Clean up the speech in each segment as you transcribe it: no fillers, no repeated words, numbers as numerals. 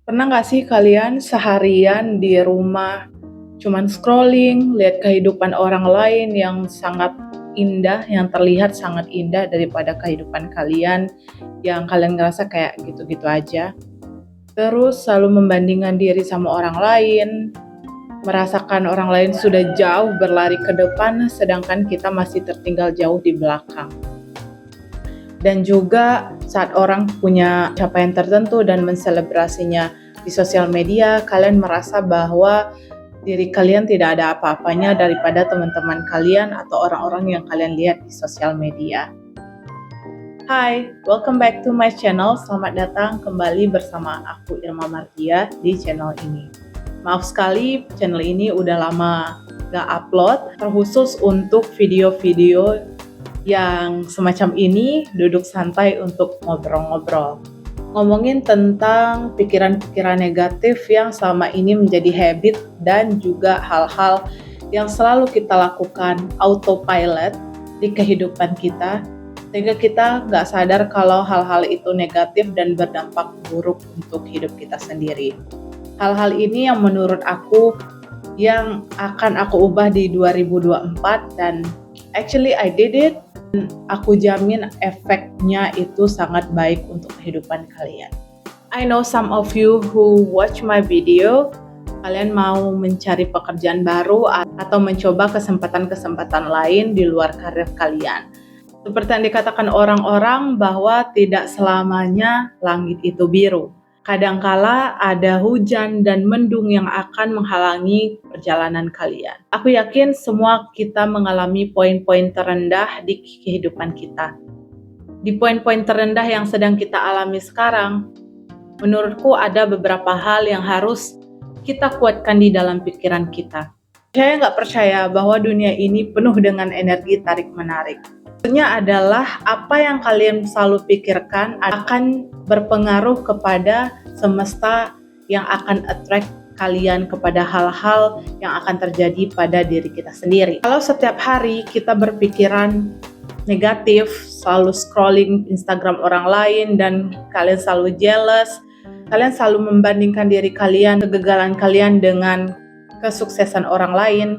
Pernah nggak sih kalian seharian di rumah cuman scrolling, lihat kehidupan orang lain yang sangat indah, yang terlihat sangat indah daripada kehidupan kalian, yang kalian ngerasa kayak gitu-gitu aja. Terus selalu membandingkan diri sama orang lain, merasakan orang lain sudah jauh berlari ke depan, sedangkan kita masih tertinggal jauh di belakang. Dan juga saat orang punya capaian tertentu dan menselebrasinya di sosial media, kalian merasa bahwa diri kalian tidak ada apa-apanya daripada teman-teman kalian atau orang-orang yang kalian lihat di sosial media. Hai, welcome back to my channel. Selamat datang kembali bersama aku Irma Martia di channel ini. Maaf sekali, channel ini udah lama gak upload, terkhusus untuk video-video yang semacam ini, duduk santai untuk ngobrol-ngobrol. Ngomongin tentang pikiran-pikiran negatif yang selama ini menjadi habit dan juga hal-hal yang selalu kita lakukan autopilot di kehidupan kita, sehingga kita nggak sadar kalau hal-hal itu negatif dan berdampak buruk untuk hidup kita sendiri. Hal-hal ini yang menurut aku yang akan aku ubah di 2024 dan actually I did it. Aku jamin efeknya itu sangat baik untuk kehidupan kalian. I know some of you who watch my video, kalian mau mencari pekerjaan baru atau mencoba kesempatan-kesempatan lain di luar karir kalian. Seperti yang dikatakan orang-orang bahwa tidak selamanya langit itu biru. Kadangkala ada hujan dan mendung yang akan menghalangi perjalanan kalian. Aku yakin semua kita mengalami poin-poin terendah di kehidupan kita. Di poin-poin terendah yang sedang kita alami sekarang, menurutku ada beberapa hal yang harus kita kuatkan di dalam pikiran kita. Saya nggak percaya bahwa dunia ini penuh dengan energi tarik-menarik. Maksudnya adalah apa yang kalian selalu pikirkan akan berpengaruh kepada semesta yang akan attract kalian kepada hal-hal yang akan terjadi pada diri kita sendiri. Kalau setiap hari kita berpikiran negatif, selalu scrolling Instagram orang lain dan kalian selalu jealous, kalian selalu membandingkan diri kalian, kegagalan kalian dengan kesuksesan orang lain,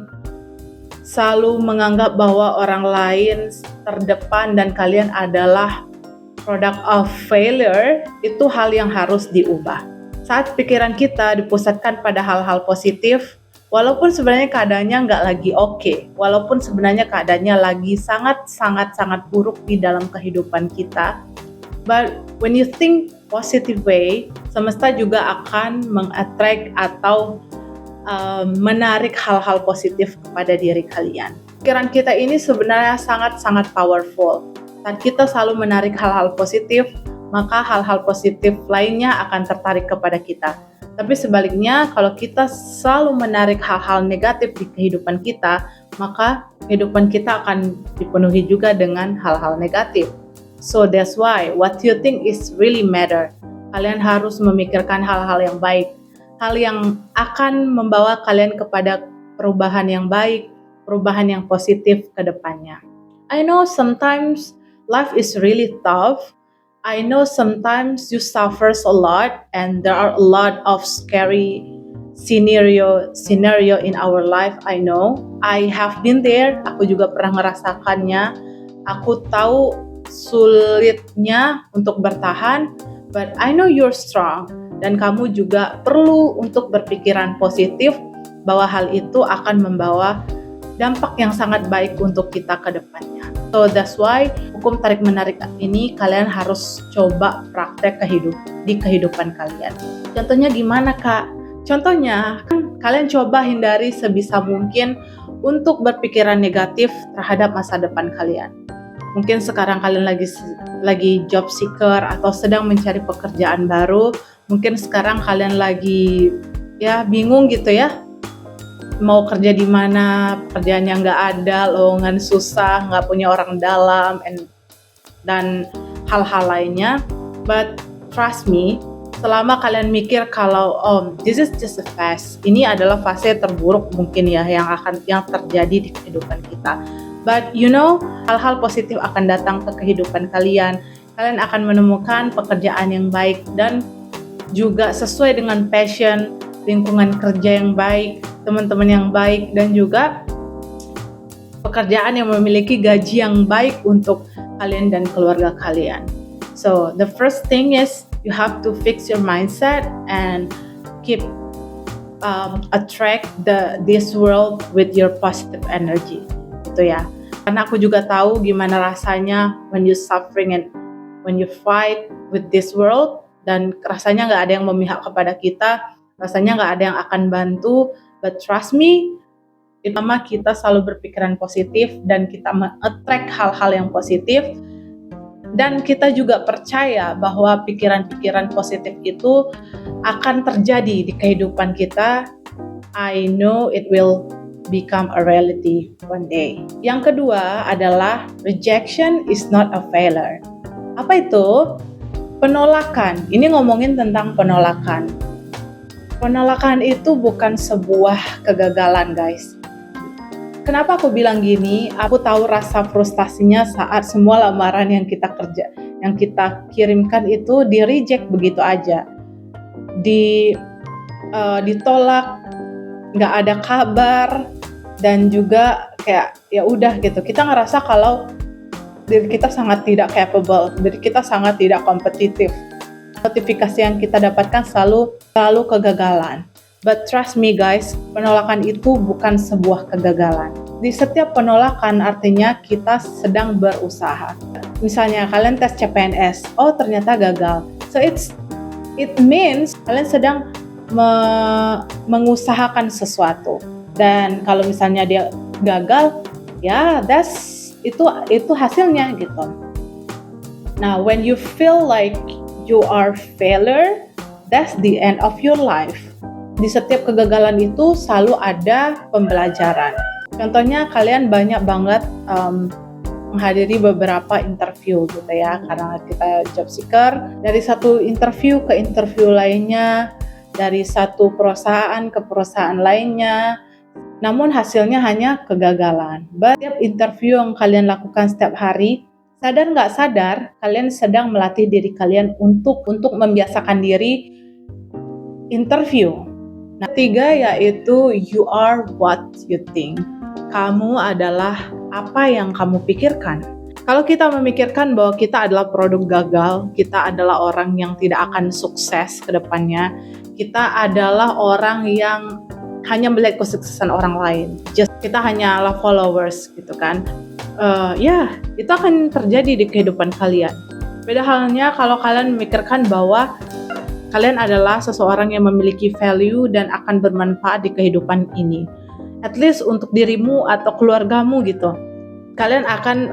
selalu menganggap bahwa orang lain terdepan dan kalian adalah product of failure, itu hal yang harus diubah. Saat pikiran kita dipusatkan pada hal-hal positif, walaupun sebenarnya keadaannya nggak lagi oke, walaupun sebenarnya keadaannya lagi sangat buruk di dalam kehidupan kita, but when you think positive way, semesta juga akan mengattract atau menarik hal-hal positif kepada diri kalian. Pikiran kita ini sebenarnya sangat powerful. Saat kita selalu menarik hal-hal positif, maka hal-hal positif lainnya akan tertarik kepada kita. Tapi sebaliknya, kalau kita selalu menarik hal-hal negatif di kehidupan kita, maka kehidupan kita akan dipenuhi juga dengan hal-hal negatif. So that's why what you think is really matter. Kalian harus memikirkan hal-hal yang baik, hal yang akan membawa kalian kepada perubahan yang baik, perubahan yang positif ke depannya. I know sometimes life is really tough. I know sometimes you suffers a lot and there are a lot of scary scenario in our life. I know. I have been there. Aku juga pernah merasakannya. Aku tahu sulitnya untuk bertahan, but I know you're strong. Dan kamu juga perlu untuk berpikiran positif bahwa hal itu akan membawa dampak yang sangat baik untuk kita ke depannya. So that's why hukum tarik-menarik ini kalian harus coba praktek di kehidupan kalian. Contohnya gimana, Kak? Contohnya, kalian coba hindari sebisa mungkin untuk berpikiran negatif terhadap masa depan kalian. Mungkin sekarang kalian lagi job seeker atau sedang mencari pekerjaan baru. Mungkin sekarang kalian lagi bingung gitu ya, mau kerja di mana, pekerjaannya nggak ada, lowongan susah, nggak punya orang dalam, dan hal-hal lainnya. But trust me, selama kalian mikir kalau this is just a phase, ini adalah fase terburuk mungkin ya yang terjadi di kehidupan kita. But you know, hal-hal positif akan datang ke kehidupan kalian. Kalian akan menemukan pekerjaan yang baik dan juga sesuai dengan passion, lingkungan kerja yang baik, teman-teman yang baik, dan juga pekerjaan yang memiliki gaji yang baik untuk kalian dan keluarga kalian. So the first thing is you have to fix your mindset and keep attract this world with your positive energy. Itu ya. Karena aku juga tahu gimana rasanya when you suffering and when you fight with this world, dan rasanya nggak ada yang memihak kepada kita, rasanya nggak ada yang akan bantu. But trust me, pertama kita selalu berpikiran positif dan kita men-attract hal-hal yang positif, dan kita juga percaya bahwa pikiran-pikiran positif itu akan terjadi di kehidupan kita. I know it will become a reality one day. Yang kedua adalah rejection is not a failure. Apa itu? Penolakan. Ini ngomongin tentang penolakan. Penolakan itu bukan sebuah kegagalan, guys. Kenapa aku bilang gini? Aku tahu rasa frustasinya saat semua lamaran yang kita kirimkan itu di-reject begitu aja. Ditolak, nggak ada kabar, dan juga kayak ya udah gitu. Kita ngerasa kalau diri kita sangat tidak capable, diri kita sangat tidak kompetitif. Notifikasi yang kita dapatkan selalu kegagalan. But trust me guys, penolakan itu bukan sebuah kegagalan. Di setiap penolakan artinya kita sedang berusaha. Misalnya kalian tes CPNS, oh ternyata gagal. So it means kalian sedang mengusahakan sesuatu. Dan kalau misalnya dia gagal, ya itu hasilnya gitu. Now when you feel like you are failure, that's the end of your life. Di setiap kegagalan itu selalu ada pembelajaran. Contohnya kalian banyak banget menghadiri beberapa interview gitu ya, karena kita job seeker, dari satu interview ke interview lainnya, dari satu perusahaan ke perusahaan lainnya, namun hasilnya hanya kegagalan. Setiap interview yang kalian lakukan setiap hari, sadar nggak sadar, kalian sedang melatih diri kalian untuk membiasakan diri interview. Nah, ketiga yaitu you are what you think. Kamu adalah apa yang kamu pikirkan. Kalau kita memikirkan bahwa kita adalah produk gagal, kita adalah orang yang tidak akan sukses ke depannya, kita adalah orang yang hanya melihat kesuksesan orang lain, kita hanyalah followers gitu kan. Itu akan terjadi di kehidupan kalian. Beda halnya kalau kalian memikirkan bahwa kalian adalah seseorang yang memiliki value dan akan bermanfaat di kehidupan ini. At least untuk dirimu atau keluargamu gitu. Kalian akan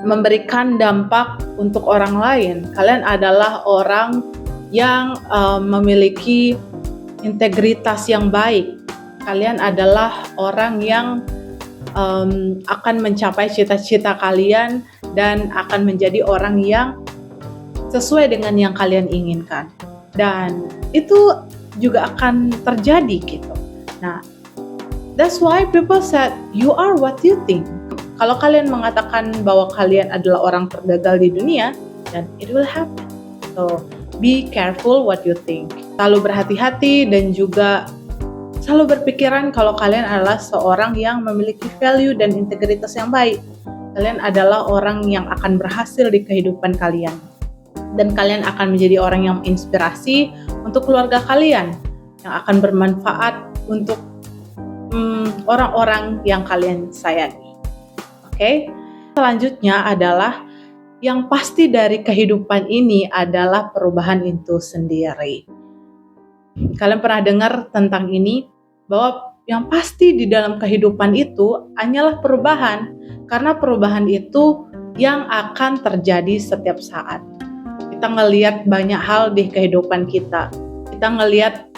memberikan dampak untuk orang lain. Kalian adalah orang yang memiliki integritas yang baik. Kalian adalah orang yang akan mencapai cita-cita kalian dan akan menjadi orang yang sesuai dengan yang kalian inginkan. Dan itu juga akan terjadi gitu. Nah, that's why people said you are what you think. Kalau kalian mengatakan bahwa kalian adalah orang tergagal di dunia, then it will happen. So, be careful what you think. Selalu berhati-hati dan juga selalu berpikiran kalau kalian adalah seorang yang memiliki value dan integritas yang baik. Kalian adalah orang yang akan berhasil di kehidupan kalian. Dan kalian akan menjadi orang yang menginspirasi untuk keluarga kalian, yang akan bermanfaat untuk orang-orang yang kalian sayangi. Oke? Selanjutnya adalah yang pasti dari kehidupan ini adalah perubahan itu sendiri. Kalian pernah dengar tentang ini? Bahwa yang pasti di dalam kehidupan itu hanyalah perubahan. Karena perubahan itu yang akan terjadi setiap saat. Kita ngelihat banyak hal di kehidupan kita. Kita ngelihat,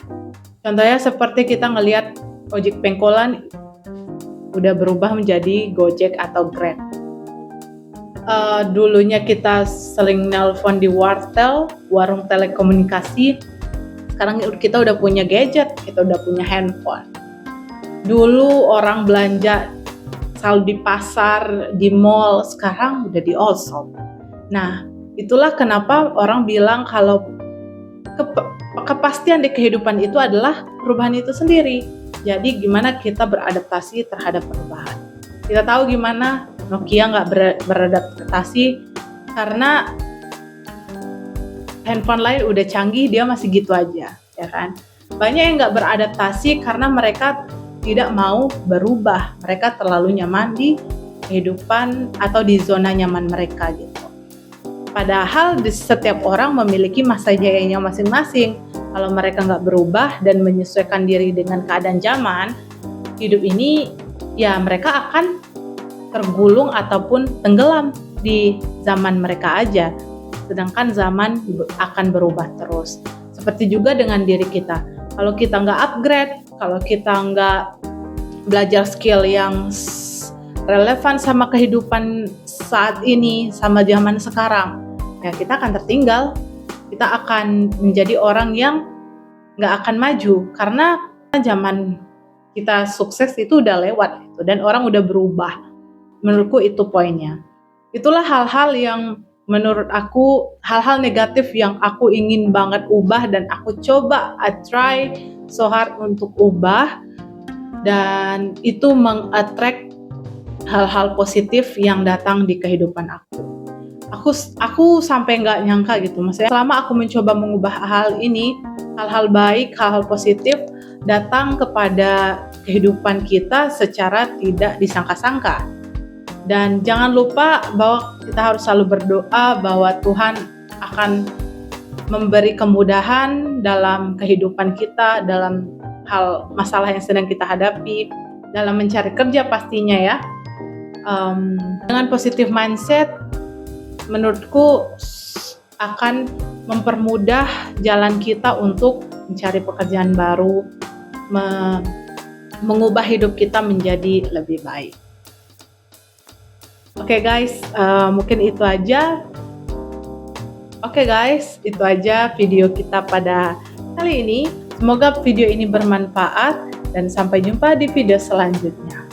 contohnya seperti kita ngelihat ojek pengkolan udah berubah menjadi Gojek atau Grab. Dulunya kita sering nelpon di wartel, warung telekomunikasi. Sekarang kita udah punya gadget, kita udah punya handphone. Dulu orang belanja selalu di pasar, di mall, sekarang udah di all shop. Nah, itulah kenapa orang bilang kalau kepastian di kehidupan itu adalah perubahan itu sendiri. Jadi gimana kita beradaptasi terhadap perubahan. Kita tahu gimana Nokia nggak beradaptasi karena handphone lain udah canggih, dia masih gitu aja, ya kan? Banyak yang nggak beradaptasi karena mereka tidak mau berubah. Mereka terlalu nyaman di kehidupan atau di zona nyaman mereka gitu. Padahal setiap orang memiliki masa jayanya masing-masing. Kalau mereka nggak berubah dan menyesuaikan diri dengan keadaan zaman, hidup ini ya mereka akan tergulung ataupun tenggelam di zaman mereka aja. Sedangkan zaman akan berubah terus. Seperti juga dengan diri kita. Kalau kita nggak upgrade, kalau kita nggak belajar skill yang relevan sama kehidupan saat ini, sama zaman sekarang, ya kita akan tertinggal. Kita akan menjadi orang yang nggak akan maju. Karena zaman kita sukses itu udah lewat gitu, dan orang udah berubah. Menurutku itu poinnya. Itulah hal-hal yang menurut aku, hal-hal negatif yang aku ingin banget ubah dan aku coba, I try so hard untuk ubah, dan itu meng-attract hal-hal positif yang datang di kehidupan aku. Aku sampai nggak nyangka gitu, maksudnya selama aku mencoba mengubah hal ini, hal-hal baik, hal-hal positif datang kepada kehidupan kita secara tidak disangka-sangka. Dan jangan lupa bahwa kita harus selalu berdoa bahwa Tuhan akan memberi kemudahan dalam kehidupan kita, dalam hal masalah yang sedang kita hadapi, dalam mencari kerja pastinya ya. Dengan positive mindset, menurutku akan mempermudah jalan kita untuk mencari pekerjaan baru, mengubah hidup kita menjadi lebih baik. Oke guys, mungkin itu aja. Oke guys, itu aja video kita pada kali ini. Semoga video ini bermanfaat dan sampai jumpa di video selanjutnya.